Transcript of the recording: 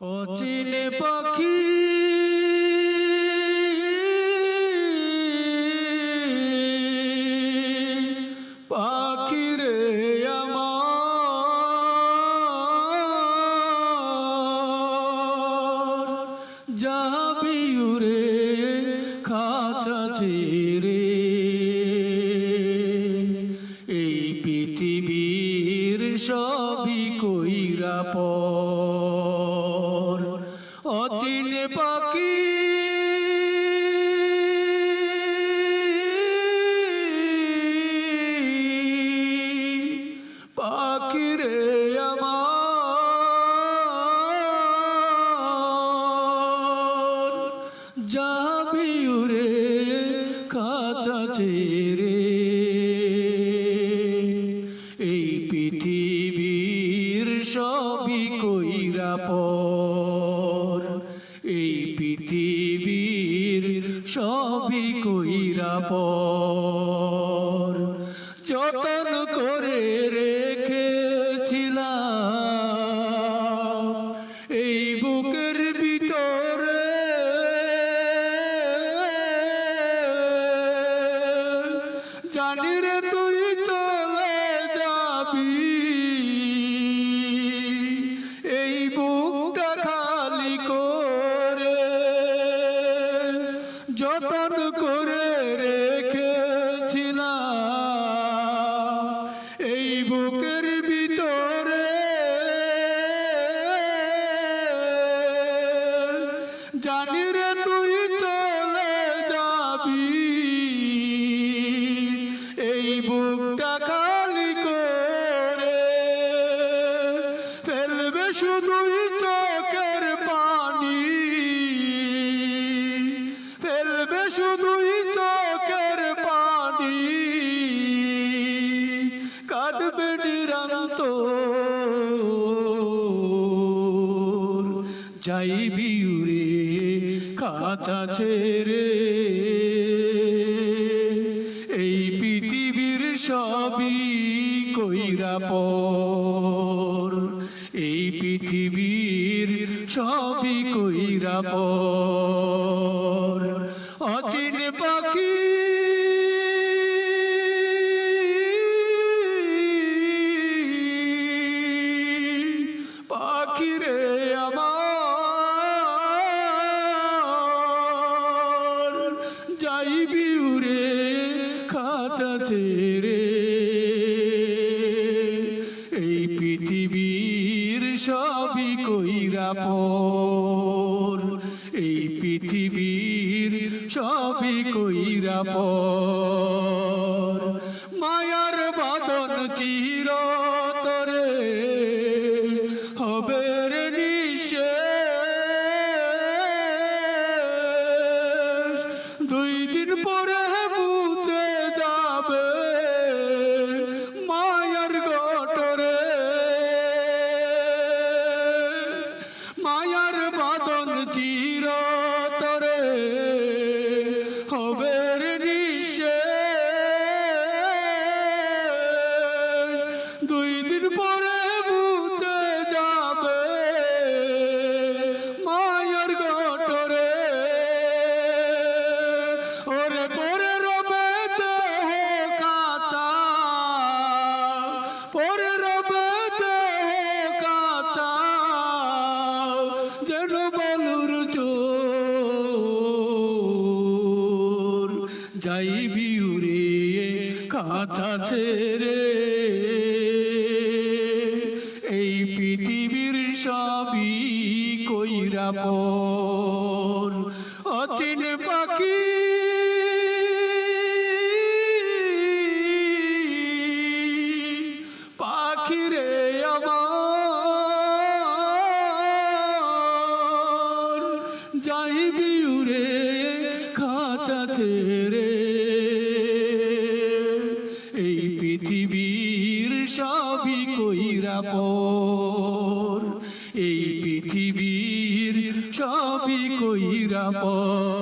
অচিনে পাখি পাখিরে আমার যাবি উড়ে খাঁচা ছেড়ে এই পৃথিবীর সবই কইরা পর অচিনে পাখি পাখিরে আমার যাবি উড়ে খাঁচা ছেড়ে এই পৃথিবীর সবই কইরা পর এই পৃথিবীর সবই কইরা পর যতন করে রেখেছিলাম এই বুকের ভিতরে জানি রে তুই চলে যাবি এই বুকটা খালি করে যতন করে রেখেছিলাম এই বুকের ভিতরে জানি রে তুই চলে যাবি এই বুকটা খালি করে ফেলবে শুধুই চোখের পানি ফেলবে শুধুই চোখের পানি কাঁদবে নিরন্ত যাইবি উড়ে খাঁচা ছেড়ে এই পৃথিবীর সবই কইরা পর এই পৃথিবীর সবই কইরা পর অচিনে পাখি পাখিরে আমার যাইবি উড়ে খাঁচা ছেড়ে এই পৃথিবীর সবই কইরা পর এই পৃথিবীর সবই কইরা পর মায়ার বাঁধন চিরতরে হবে রে নিঃশেষ দুই দিন পরে বুঝে যাবে মায়ার গটরে মায়ার বাঁধন চিরতরে হবে রে নিঃশেষ দুই দিন পরে বুঝে যাবে মায়ার গটরে ওরে পরে রবে দেহ কাঁচা পরে রবে দেহ কাঁচা যেন বালুর চোর যাইবি উড়ে খাঁচা ছেড়ে এই পৃথিবীর সবই কইরা পর অচিনে পাখি পাখিরে আমার যাইবি উড়ে খাঁচা ছেড়ে এই পৃথিবীর সবই কইরা পর এই পৃথিবীর সবই কইরা পর